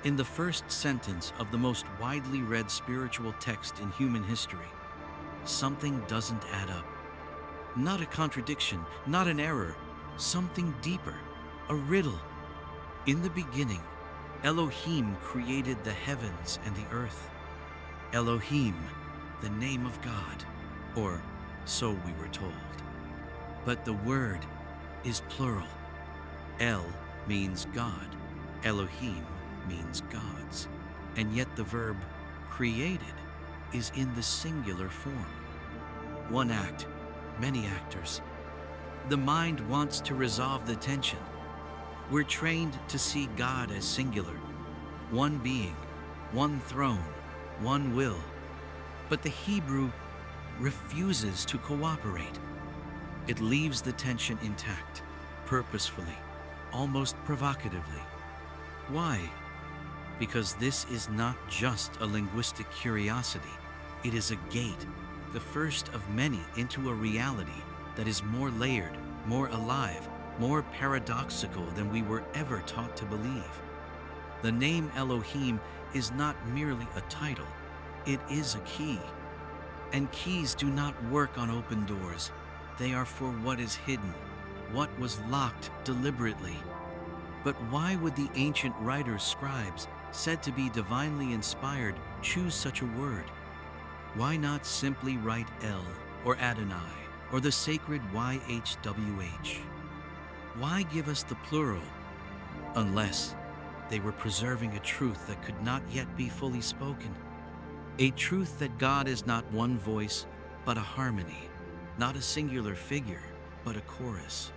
In the first sentence of the most widely read spiritual text in human history, something doesn't add up. Not a contradiction, not an error, something deeper, a riddle. In the beginning, Elohim created the heavens and the earth. Elohim, the name of God, or so we were told. But the word is plural. El means God, Elohim means gods, and yet the verb created is in the singular form. One act, many actors. The mind wants to resolve the tension. We're trained to see God as singular, one being, one throne, one will. But the Hebrew refuses to cooperate. It leaves the tension intact, purposefully, almost provocatively. Why? Because this is not just a linguistic curiosity. It is a gate, the first of many into a reality that is more layered, more alive, more paradoxical than we were ever taught to believe. The name Elohim is not merely a title, it is a key. And keys do not work on open doors. They are for what is hidden, what was locked deliberately. But why would the ancient writers, scribes, said to be divinely inspired, choose such a word? Why not simply write El, or Adonai, or the sacred YHWH? Why give us the plural? Unless they were preserving a truth that could not yet be fully spoken. A truth that God is not one voice, but a harmony, not a singular figure, but a chorus,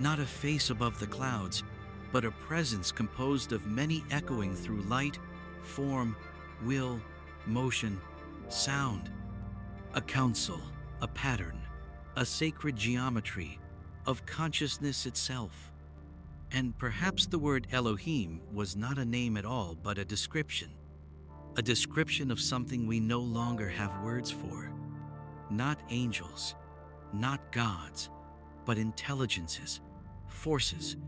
not a face above the clouds, but a presence composed of many echoing through light, form, will, motion, sound, a counsel, a pattern, a sacred geometry of consciousness itself. And perhaps the word Elohim was not a name at all, but a description of something we no longer have words for. Not angels, not gods, but intelligences, forces,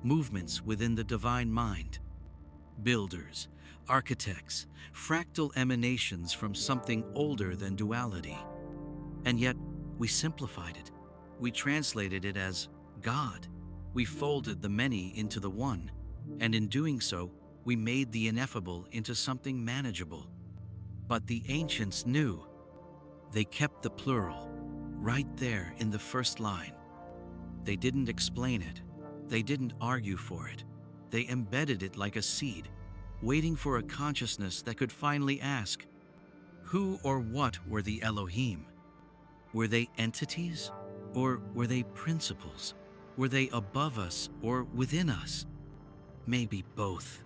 movements within the divine mind. Builders, architects, fractal emanations from something older than duality. And yet, we simplified it. We translated it as God. We folded the many into the one, and in doing so, we made the ineffable into something manageable. But the ancients knew. They kept the plural, right there in the first line. They didn't explain it. They didn't argue for it. They embedded it like a seed, waiting for a consciousness that could finally ask, who or what were the Elohim? Were they entities, or were they principles? Were they above us or within us? Maybe both.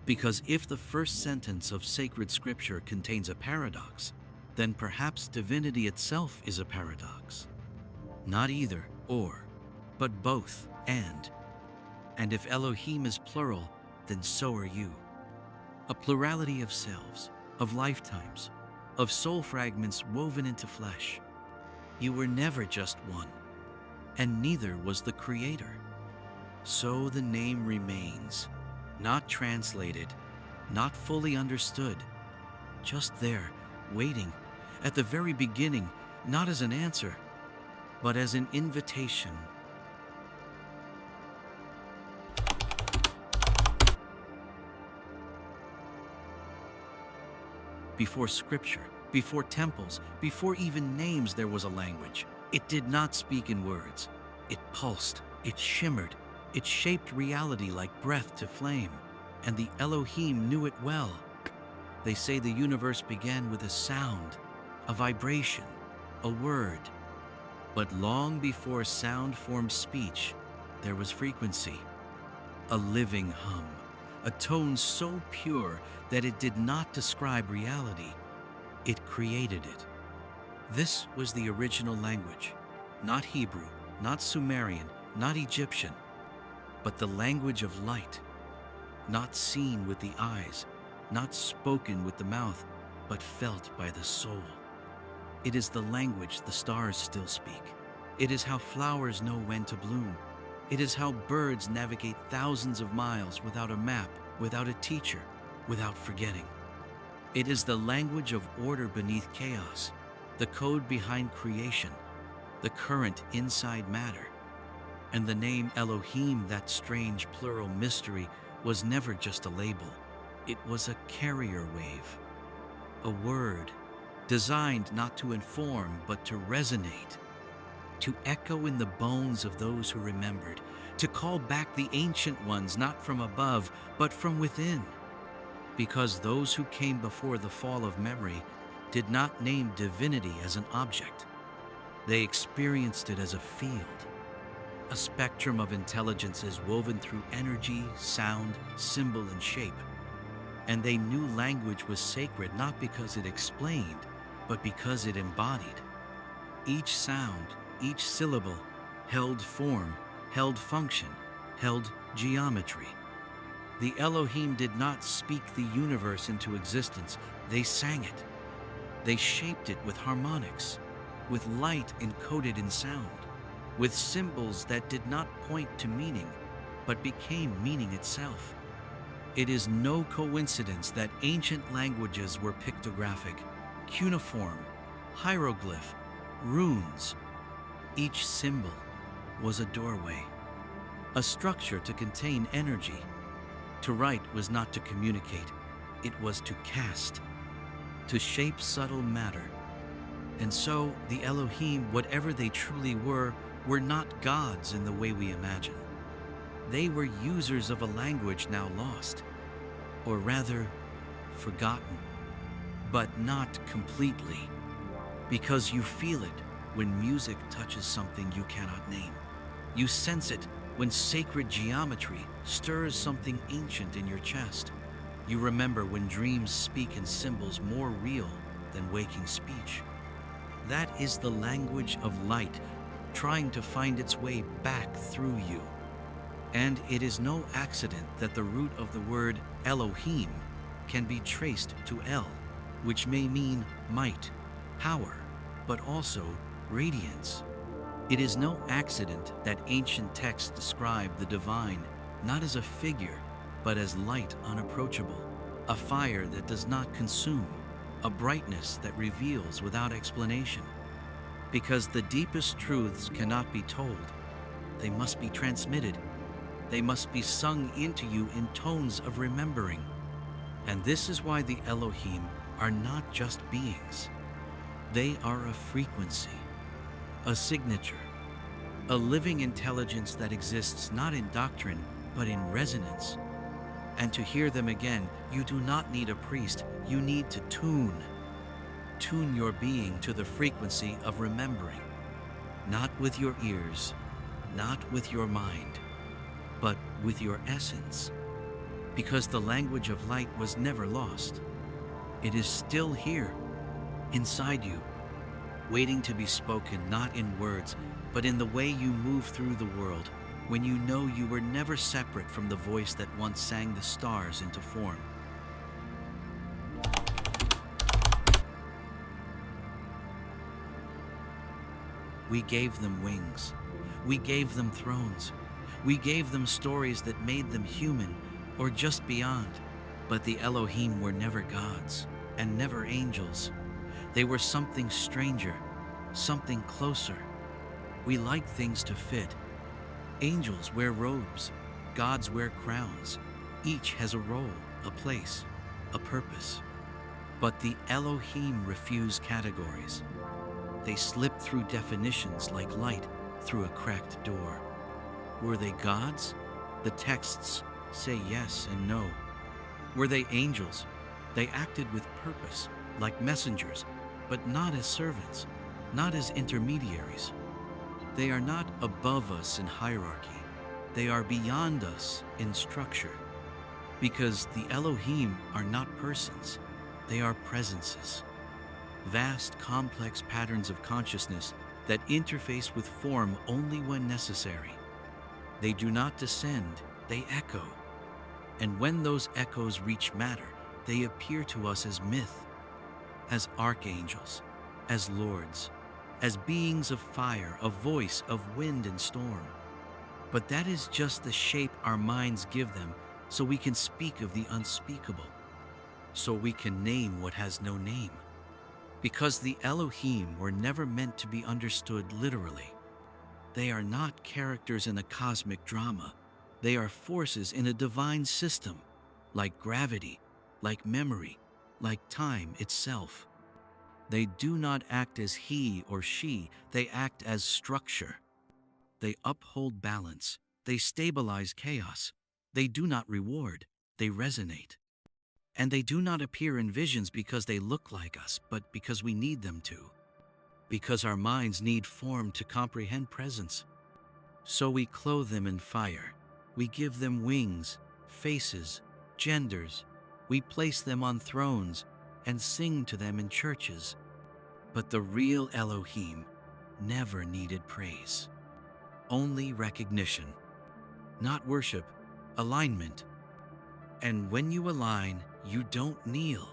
Because if the first sentence of sacred scripture contains a paradox, then perhaps divinity itself is a paradox. Not either or, but both and. And if Elohim is plural, then so are you. A plurality of selves, of lifetimes, of soul fragments woven into flesh. You were never just one, and neither was the Creator. So the name remains, not translated, not fully understood, just there, waiting, at the very beginning, not as an answer, but as an invitation. Before scripture, before temples, before even names, there was a language. It did not speak in words. It pulsed, it shimmered, it shaped reality like breath to flame, and the Elohim knew it well. They say the universe began with a sound, a vibration, a word. But long before sound formed speech, there was frequency, a living hum, a tone so pure that it did not describe reality, it created it. This was the original language, not Hebrew, not Sumerian, not Egyptian, but the language of light, not seen with the eyes, not spoken with the mouth, but felt by the soul. It is the language the stars still speak. It is how flowers know when to bloom. It is how birds navigate thousands of miles without a map without a teacher, without forgetting. It is the language of order beneath chaos, the code behind creation, the current inside matter. And the name Elohim, that strange plural mystery, was never just a label. It was a carrier wave, a word designed not to inform but to resonate, to echo in the bones of those who remembered, to call back the ancient ones not from above but from within. Because those who came before the fall of memory did not name divinity as an object. They experienced it as a field, a spectrum of intelligences woven through energy, sound, symbol, and shape. And they knew language was sacred not because it explained, but because it embodied. Each sound, each syllable, held form, held function, held geometry. The Elohim did not speak the universe into existence, they sang it. They shaped it with harmonics, with light encoded in sound, with symbols that did not point to meaning, but became meaning itself. It is no coincidence that ancient languages were pictographic, cuneiform, hieroglyph, runes. Each symbol was a doorway, a structure to contain energy. To write was not to communicate, it was to cast, to shape subtle matter. And so the Elohim, whatever they truly were not gods in the way we imagine. They were users of a language now lost, or rather, forgotten, but not completely, because you feel it when music touches something you cannot name. You sense it when sacred geometry stirs something ancient in your chest. You remember when dreams speak in symbols more real than waking speech. That is the language of light trying to find its way back through you. And it is no accident that the root of the word Elohim can be traced to El, which may mean might, power, but also radiance. It is no accident that ancient texts describe the divine not as a figure, but as light unapproachable, a fire that does not consume, a brightness that reveals without explanation. Because the deepest truths cannot be told, they must be transmitted. They must be sung into you in tones of remembering. And this is why the Elohim are not just beings. They are a frequency, a signature, a living intelligence that exists not in doctrine, but in resonance. And to hear them again, you do not need a priest, you need to tune your being to the frequency of remembering, not with your ears, not with your mind, but with your essence. Because the language of light was never lost. It is still here, inside you, waiting to be spoken not in words, but in the way you move through the world, when you know you were never separate from the voice that once sang the stars into form. We gave them wings. We gave them thrones. We gave them stories that made them human or just beyond. But the Elohim were never gods and never angels. They were something stranger, something closer. We like things to fit. Angels wear robes. Gods wear crowns. Each has a role, a place, a purpose. But the Elohim refuse categories. They slip through definitions like light through a cracked door. Were they gods? The texts say yes and no. Were they angels? They acted with purpose, like messengers, but not as servants, not as intermediaries. They are not above us in hierarchy. They are beyond us in structure. Because the Elohim are not persons, they are presences. Vast, complex patterns of consciousness that interface with form only when necessary. They do not descend, they echo. And when those echoes reach matter, they appear to us as myth, as archangels, as lords, as beings of fire, of voice, of wind and storm. But that is just the shape our minds give them so we can speak of the unspeakable, so we can name what has no name. Because the Elohim were never meant to be understood literally. They are not characters in a cosmic drama. They are forces in a divine system, like gravity, like memory, like time itself. They do not act as he or she, they act as structure. They uphold balance, they stabilize chaos. They do not reward, they resonate. And they do not appear in visions because they look like us, but because we need them to. Because our minds need form to comprehend presence. So we clothe them in fire. We give them wings, faces, genders. We place them on thrones and sing to them in churches. But the real Elohim never needed praise. Only recognition. Not worship, alignment. And when you align, you don't kneel.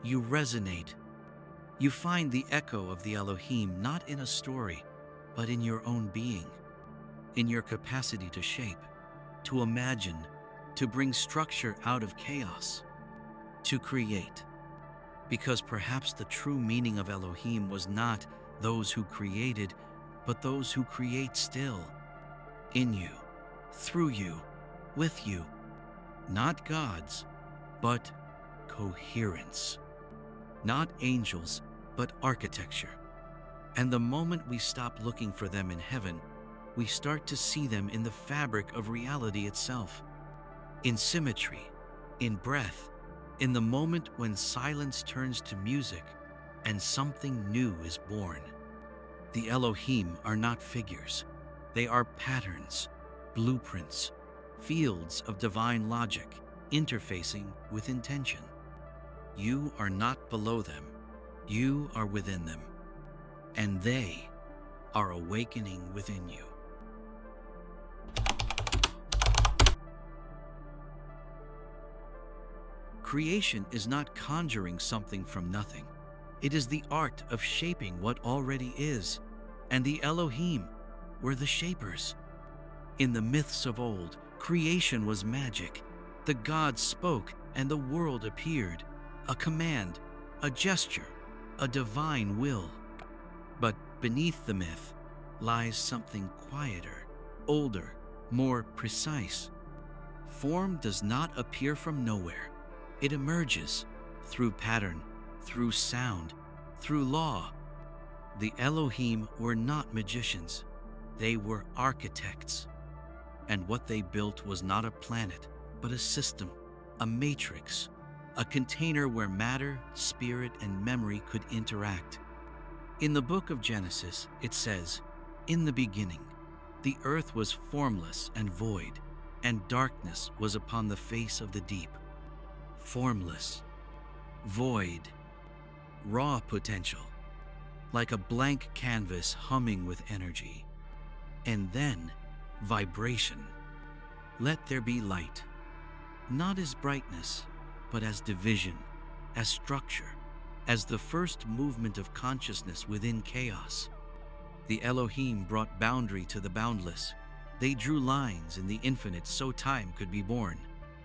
You resonate. You find the echo of the Elohim not in a story, but in your own being, in your capacity to shape, to imagine, to bring structure out of chaos, to create. Because perhaps the true meaning of Elohim was not those who created, but those who create still, in you, through you, with you. Not gods, but coherence. Not angels, but architecture. And the moment we stop looking for them in heaven, we start to see them in the fabric of reality itself. In symmetry, in breath, in the moment when silence turns to music and something new is born. The Elohim are not figures. They are patterns, blueprints, fields of divine logic, interfacing with intention. You are not below them. You are within them. And they are awakening within you. Creation is not conjuring something from nothing. It is the art of shaping what already is. And the Elohim were the shapers. In the myths of old, creation was magic. The gods spoke and the world appeared. A command, a gesture, a divine will. But beneath the myth lies something quieter, older, more precise. Form does not appear from nowhere. It emerges through pattern, through sound, through law. The Elohim were not magicians. They were architects. And what they built was not a planet, but a system, a matrix, a container where matter, spirit, and memory could interact. In the book of Genesis, it says, "In the beginning, the earth was formless and void, and darkness was upon the face of the deep." Formless, void, raw potential, like a blank canvas humming with energy. And then, vibration. Let there be light, not as brightness, but as division, as structure, as the first movement of consciousness within chaos. The Elohim brought boundary to the boundless. They drew lines in the infinite so time could be born,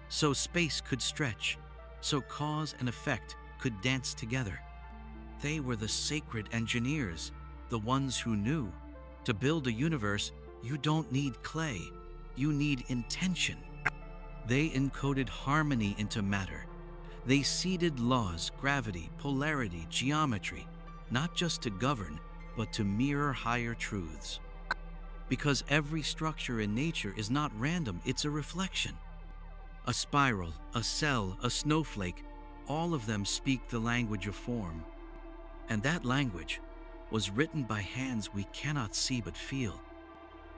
so space could stretch, so cause and effect could dance together. They were the sacred engineers, the ones who knew. To build a universe, you don't need clay, you need intention. They encoded harmony into matter. They seeded laws, gravity, polarity, geometry, not just to govern, but to mirror higher truths. Because every structure in nature is not random, it's a reflection. A spiral, a cell, a snowflake, all of them speak the language of form. And that language was written by hands we cannot see but feel.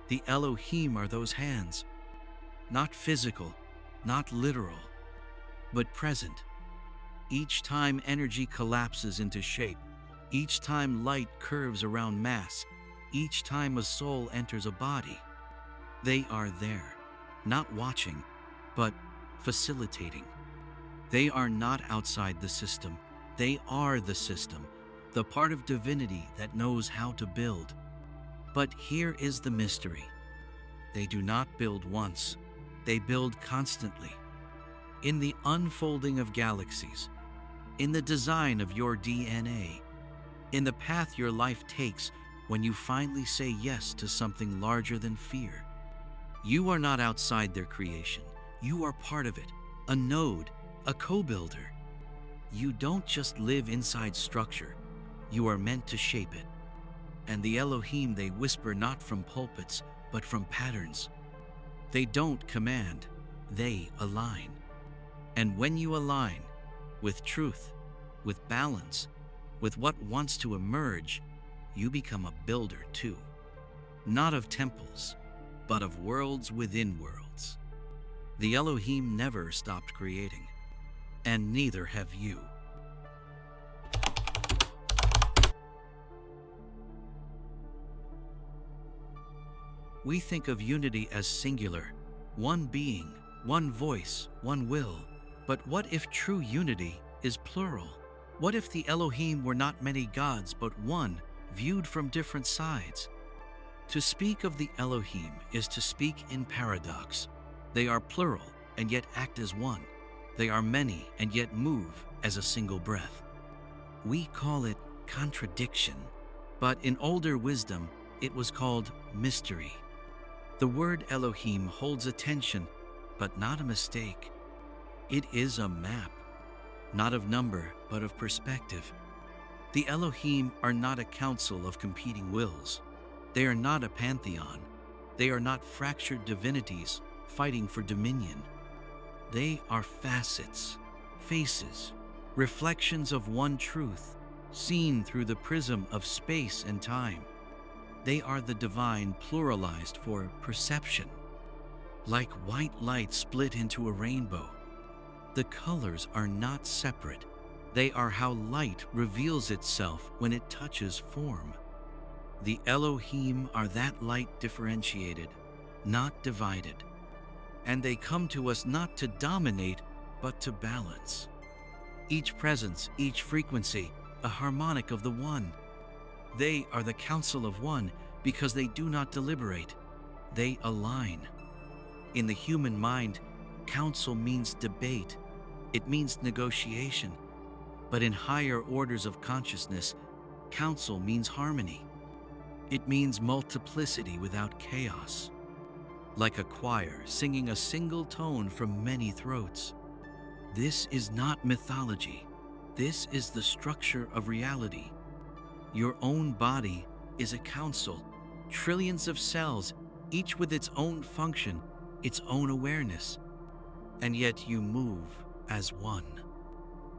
The Elohim are those hands, not physical, not literal, but present. Each time energy collapses into shape, each time light curves around mass, each time a soul enters a body, they are there, not watching, but facilitating. They are not outside the system. They are the system, the part of divinity that knows how to build. But here is the mystery. They do not build once. They build constantly, in the unfolding of galaxies, in the design of your DNA, in the path your life takes when you finally say yes to something larger than fear. You are not outside their creation. You are part of it, a node, a co-builder. You don't just live inside structure. You are meant to shape it. And the Elohim, they whisper not from pulpits, but from patterns. They don't command, they align. And when you align with truth, with balance, with what wants to emerge, you become a builder too. Not of temples, but of worlds within worlds. The Elohim never stopped creating, and neither have you. We think of unity as singular, one being, one voice, one will. But what if true unity is plural? What if the Elohim were not many gods, but one, viewed from different sides? To speak of the Elohim is to speak in paradox. They are plural and yet act as one. They are many and yet move as a single breath. We call it contradiction, but in older wisdom, it was called mystery. The word Elohim holds attention, but not a mistake. It is a map, not of number, but of perspective. The Elohim are not a council of competing wills. They are not a pantheon. They are not fractured divinities fighting for dominion. They are facets, faces, reflections of one truth, seen through the prism of space and time. They are the divine pluralized for perception. Like white light split into a rainbow, the colors are not separate. They are how light reveals itself when it touches form. The Elohim are that light differentiated, not divided. And they come to us not to dominate, but to balance. Each presence, each frequency, a harmonic of the one. They are the council of one because they do not deliberate. They align. In the human mind, council means debate. It means negotiation. But in higher orders of consciousness, council means harmony. It means multiplicity without chaos. Like a choir singing a single tone from many throats. This is not mythology. This is the structure of reality. Your own body is a council, trillions of cells, each with its own function, its own awareness. And yet you move as one.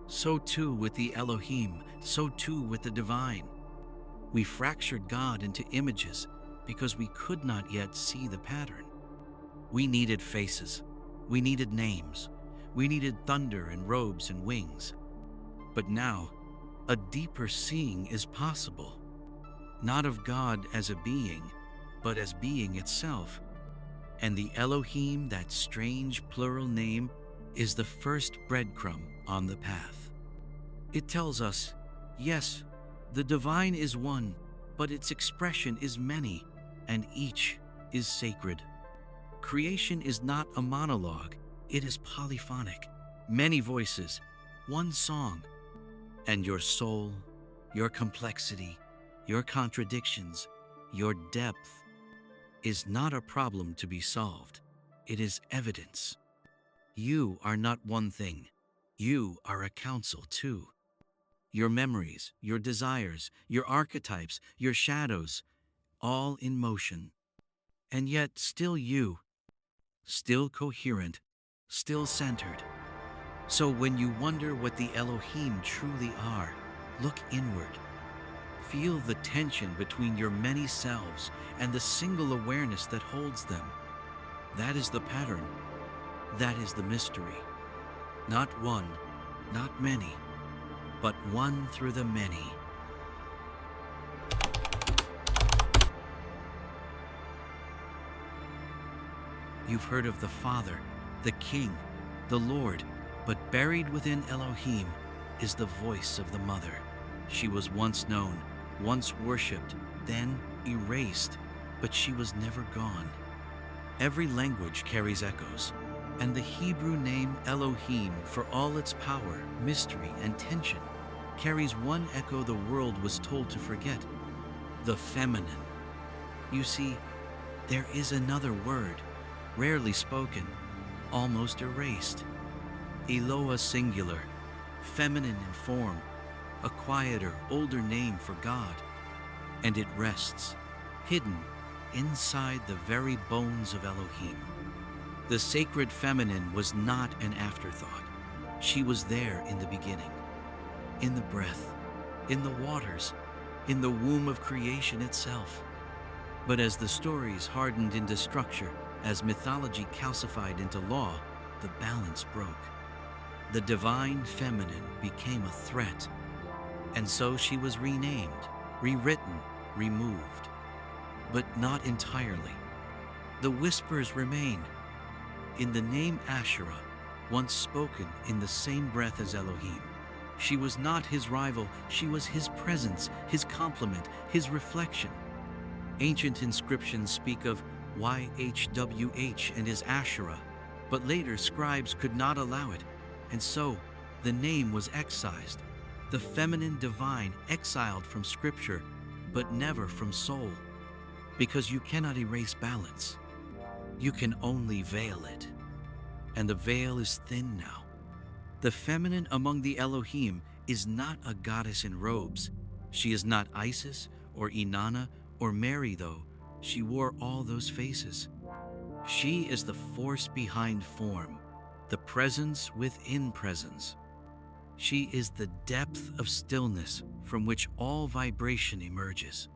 So too with the Elohim, so too with the divine. We fractured God into images because we could not yet see the pattern. We needed faces, we needed names, we needed thunder and robes and wings. But now, a deeper seeing is possible, not of God as a being, but as being itself. And the Elohim, that strange plural name, is the first breadcrumb on the path. It tells us, yes, the divine is one, but its expression is many, and each is sacred. Creation is not a monologue, it is polyphonic, many voices, one song. And your soul, your complexity, your contradictions, your depth is not a problem to be solved. It is evidence. You are not one thing. You are a council too. Your memories, your desires, your archetypes, your shadows, all in motion. And yet still you, still coherent, still centered. So when you wonder what the Elohim truly are, look inward. Feel the tension between your many selves and the single awareness that holds them. That is the pattern. That is the mystery. Not one, not many, but one through the many. You've heard of the Father, the King, the Lord, but buried within Elohim is the voice of the Mother. She was once known, once worshipped, then erased, but she was never gone. Every language carries echoes. And the Hebrew name Elohim, for all its power, mystery, and tension, carries one echo the world was told to forget: the feminine. You see, there is another word, rarely spoken, almost erased. Eloah singular, feminine in form, a quieter, older name for God. And it rests, hidden, inside the very bones of Elohim. The sacred feminine was not an afterthought. She was there in the beginning, in the breath, in the waters, in the womb of creation itself. But as the stories hardened into structure, as mythology calcified into law, the balance broke. The divine feminine became a threat, and so she was renamed, rewritten, removed. But not entirely. The whispers remain. In the name Asherah, once spoken in the same breath as Elohim, she was not his rival, she was his presence, his complement, his reflection. Ancient inscriptions speak of YHWH and his Asherah, but later scribes could not allow it, and so the name was excised. The feminine divine exiled from scripture, but never from soul, because you cannot erase balance. You can only veil it, and the veil is thin now. The feminine among the Elohim is not a goddess in robes. She is not Isis or Inanna or Mary, though she wore all those faces. She is the force behind form, the presence within presence. She is the depth of stillness from which all vibration emerges.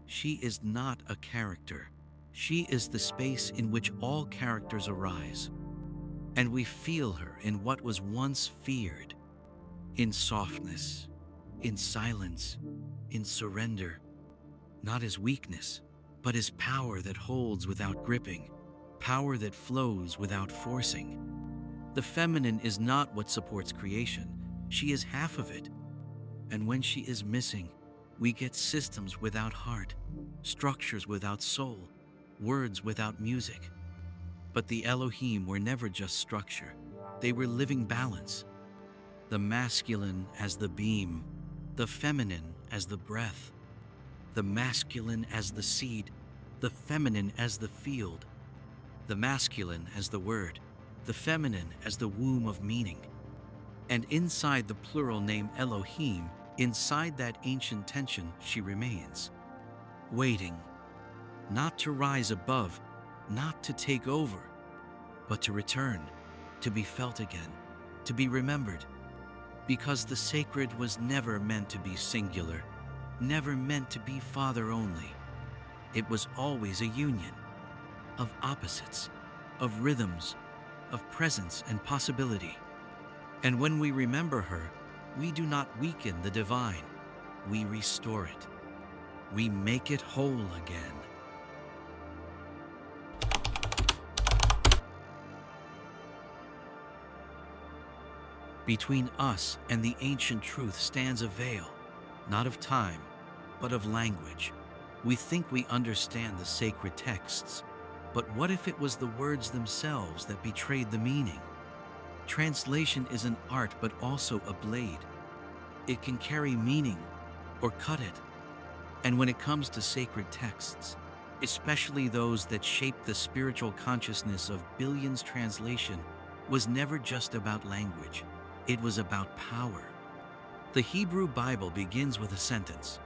She is not a character. She is the space in which all characters arise. And we feel her in what was once feared, in softness, in silence, in surrender, not as weakness, but as power that holds without gripping, power that flows without forcing. The feminine is not what supports creation. She is half of it. And when she is missing, we get systems without heart, structures without soul, words without music. But the Elohim were never just structure. They were living balance. The masculine as the beam, the feminine as the breath, the masculine as the seed, the feminine as the field, the masculine as the word, the feminine as the womb of meaning. And inside the plural name Elohim, inside that ancient tension, she remains, waiting, not to rise above, not to take over, but to return, to be felt again, to be remembered. Because the sacred was never meant to be singular, never meant to be father only. It was always a union of opposites, of rhythms, of presence and possibility. And when we remember her, we do not weaken the divine, we restore it. We make it whole again. Between us and the ancient truth stands a veil, not of time, but of language. We think we understand the sacred texts, but what if it was the words themselves that betrayed the meaning? Translation is an art, but also a blade. It can carry meaning or cut it. And when it comes to sacred texts, especially those that shape the spiritual consciousness of billions, translation was never just about language. It was about power. The Hebrew Bible begins with a sentence,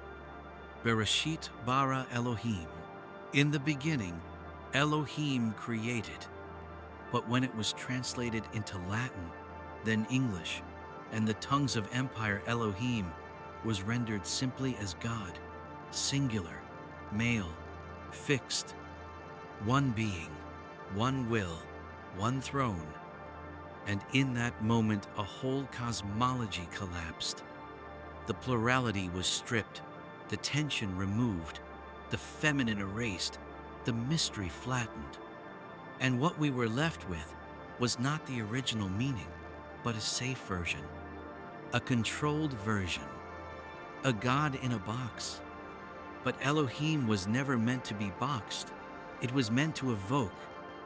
Bereshit bara Elohim. In the beginning, Elohim created. But when it was translated into Latin, then English, and the tongues of empire, Elohim was rendered simply as God, singular, male, fixed, one being, one will, one throne. And in that moment, a whole cosmology collapsed. The plurality was stripped, the tension removed, the feminine erased, the mystery flattened. And what we were left with was not the original meaning, but a safe version, a controlled version, a God in a box. But Elohim was never meant to be boxed. It was meant to evoke,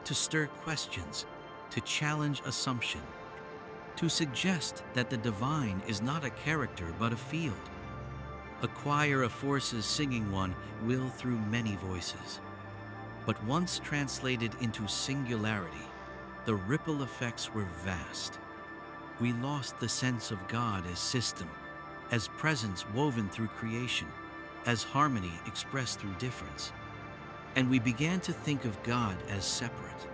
to stir questions, to challenge assumption, to suggest that the divine is not a character but a field, a choir of forces singing one will through many voices. But once translated into singularity, the ripple effects were vast. We lost the sense of God as system, as presence woven through creation, as harmony expressed through difference. And we began to think of God as separate,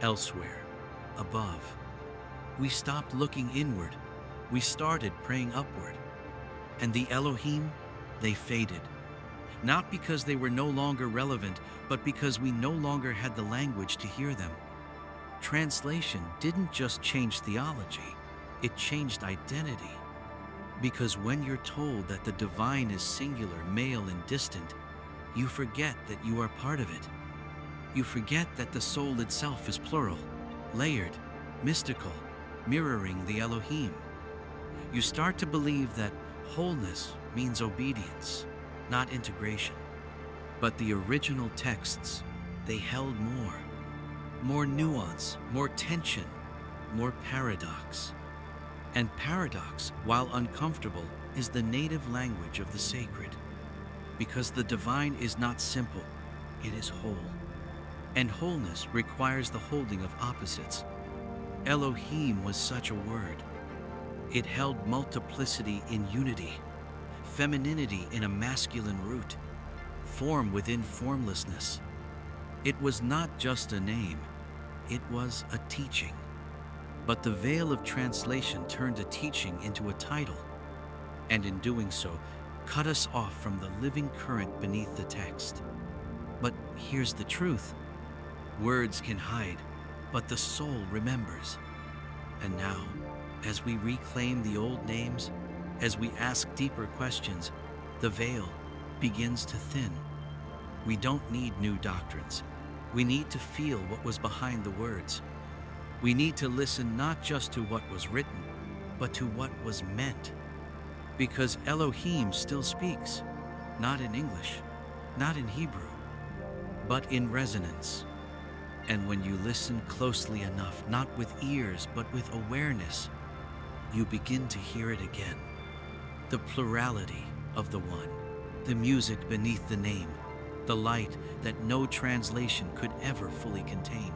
elsewhere, above. We stopped looking inward. We started praying upward. And the Elohim, they faded. Not because they were no longer relevant, but because we no longer had the language to hear them. Translation didn't just change theology, it changed identity. Because when you're told that the divine is singular, male, and distant, you forget that you are part of it. You forget that the soul itself is plural, layered, mystical, mirroring the Elohim. You start to believe that wholeness means obedience, not integration. But the original texts, they held more nuance, more tension, more paradox. And paradox, while uncomfortable, is the native language of the sacred. Because the divine is not simple, it is whole. And wholeness requires the holding of opposites. Elohim was such a word. It held multiplicity in unity, femininity in a masculine root, form within formlessness. It was not just a name, it was a teaching. But the veil of translation turned a teaching into a title, and in doing so, cut us off from the living current beneath the text. But here's the truth. Words can hide, but the soul remembers. And now, as we reclaim the old names, as we ask deeper questions, the veil begins to thin. We don't need new doctrines. We need to feel what was behind the words. We need to listen not just to what was written, but to what was meant. Because Elohim still speaks, not in English, not in Hebrew, but in resonance. And when you listen closely enough, not with ears, but with awareness, you begin to hear it again. The plurality of the one, the music beneath the name, the light that no translation could ever fully contain.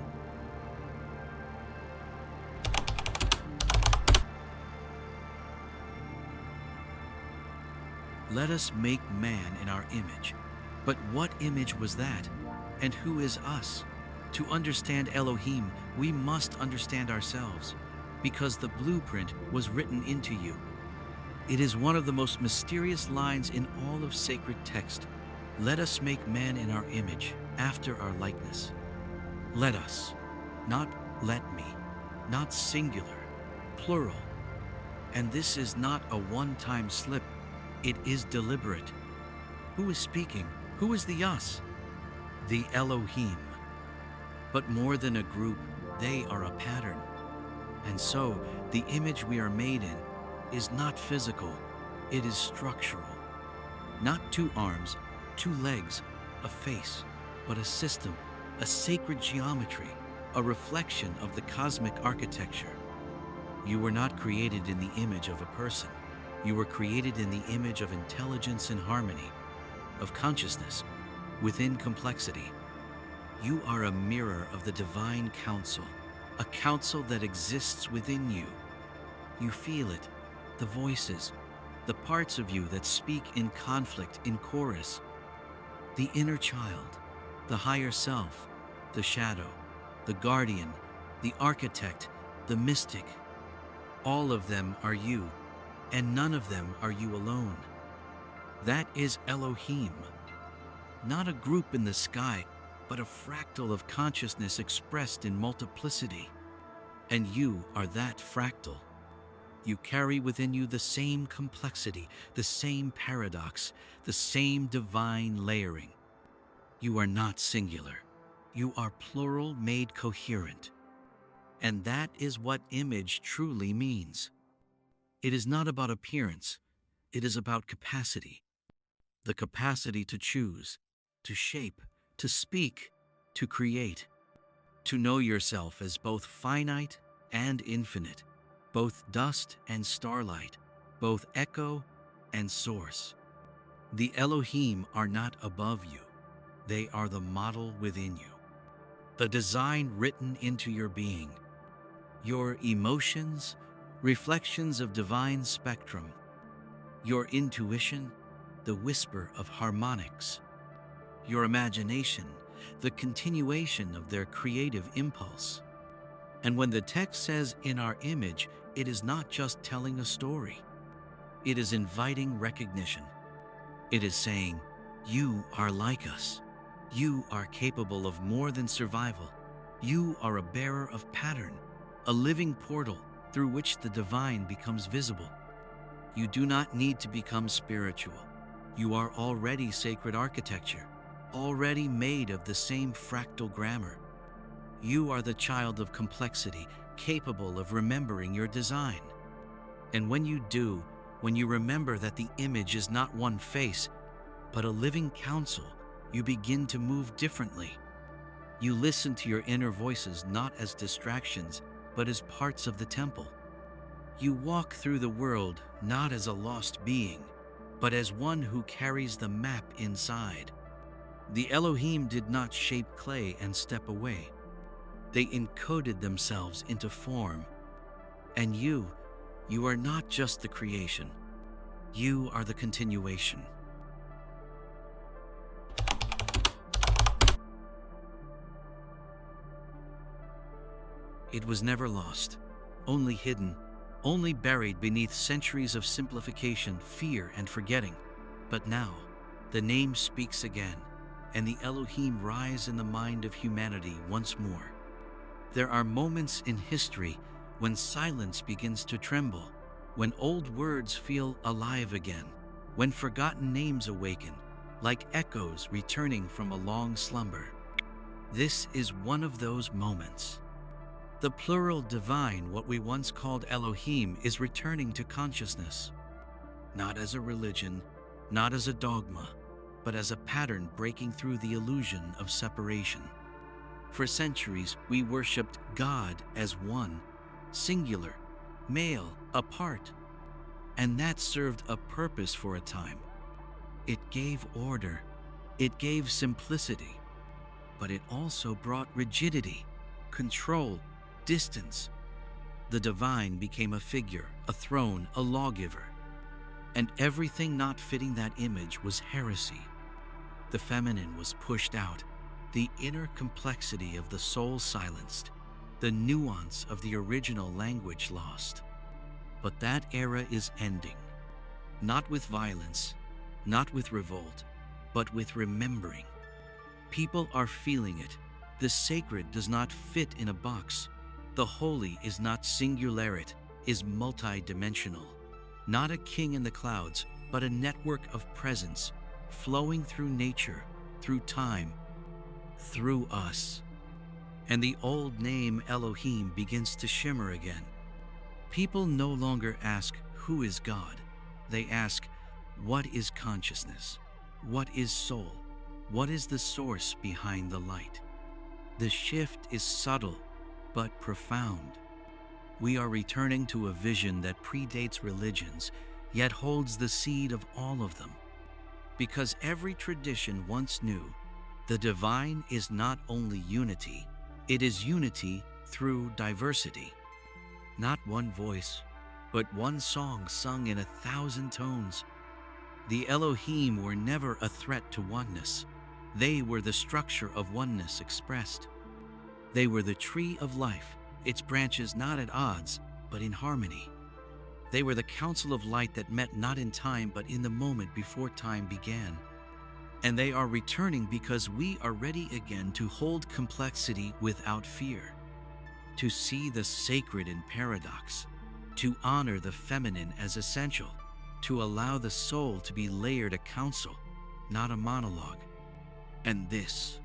Let us make man in our image. But what image was that? And who is us? To understand Elohim, we must understand ourselves, because the blueprint was written into you. It is one of the most mysterious lines in all of sacred text. Let us make man in our image, after our likeness. Let us, not let me, not singular, plural. And this is not a one-time slip. It is deliberate. Who is speaking? Who is the us? The Elohim. But more than a group, they are a pattern. And so, the image we are made in is not physical, it is structural. Not two arms, two legs, a face, but a system, a sacred geometry, a reflection of the cosmic architecture. You were not created in the image of a person. You were created in the image of intelligence and harmony, of consciousness within complexity. You are a mirror of the divine counsel, a counsel that exists within you. You feel it, the voices, the parts of you that speak in conflict, in chorus. The inner child, the higher self, the shadow, the guardian, the architect, the mystic. All of them are you, and none of them are you alone. That is Elohim, not a group in the sky, but a fractal of consciousness expressed in multiplicity. And you are that fractal. You carry within you the same complexity, the same paradox, the same divine layering. You are not singular. You are plural made coherent. And that is what image truly means. It is not about appearance. It is about capacity. The capacity to choose, to shape, to speak, to create. to know yourself as both finite and infinite, both dust and starlight, both echo and source. The Elohim are not above you. They are the model within you, the design written into your being, your emotions, reflections of divine spectrum, your intuition, the whisper of harmonics, your imagination, the continuation of their creative impulse. And when the text says in our image, it is not just telling a story. It is inviting recognition. It is saying, you are like us. You are capable of more than survival. You are a bearer of pattern, a living portal through which the divine becomes visible. You do not need to become spiritual. You are already sacred architecture, already made of the same fractal grammar. You are the child of complexity, capable of remembering your design. And when you do, when you remember that the image is not one face, but a living counsel, you begin to move differently. You listen to your inner voices not as distractions, but as parts of the temple. You walk through the world not as a lost being, but as one who carries the map inside. The Elohim did not shape clay and step away. They encoded themselves into form. And you are not just the creation. You are the continuation. It was never lost, only hidden, only buried beneath centuries of simplification, fear, and forgetting. But now, the name speaks again, and the Elohim rise in the mind of humanity once more. There are moments in history when silence begins to tremble, when old words feel alive again, when forgotten names awaken, like echoes returning from a long slumber. This is one of those moments. The plural divine, what we once called Elohim, is returning to consciousness, not as a religion, not as a dogma, but as a pattern breaking through the illusion of separation. For centuries, we worshipped God as one, singular, male, apart, and that served a purpose for a time. It gave order, it gave simplicity, but it also brought rigidity, control, distance. The divine became a figure, a throne, a lawgiver, and everything not fitting that image was heresy. The feminine was pushed out, the inner complexity of the soul silenced, the nuance of the original language lost. But that era is ending, not with violence, not with revolt, but with remembering. People are feeling it. The sacred does not fit in a box. The holy is not singular, it is multidimensional. Not a king in the clouds, but a network of presence, flowing through nature, through time, through us. And the old name Elohim begins to shimmer again. People no longer ask, who is God? They ask, what is consciousness? What is soul? What is the source behind the light? The shift is subtle, but profound. We are returning to a vision that predates religions, yet holds the seed of all of them. Because every tradition once knew, the divine is not only unity, it is unity through diversity. Not one voice, but one song sung in 1,000 tones. The Elohim were never a threat to oneness. They were the structure of oneness expressed. They were the tree of life, its branches not at odds, but in harmony. They were the council of light that met not in time, but in the moment before time began. And they are returning because we are ready again to hold complexity without fear, to see the sacred in paradox, to honor the feminine as essential, to allow the soul to be layered a counsel, not a monologue. And this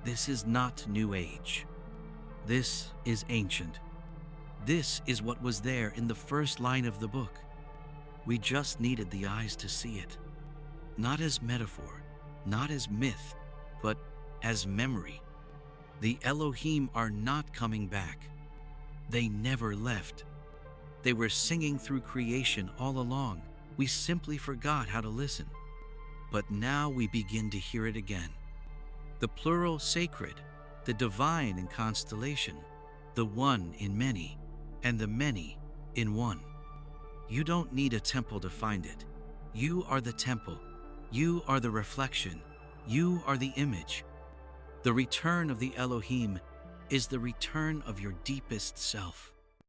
is not New Age. This is ancient. This is what was there in the first line of the book. We just needed the eyes to see it. Not as metaphor, not as myth, but as memory. The Elohim are not coming back. They never left. They were singing through creation all along. We simply forgot how to listen. But now we begin to hear it again. The plural sacred, the divine in constellation, the one in many, and the many in one. You don't need a temple to find it. You are the temple. You are the reflection. You are the image. The return of the Elohim is the return of your deepest self.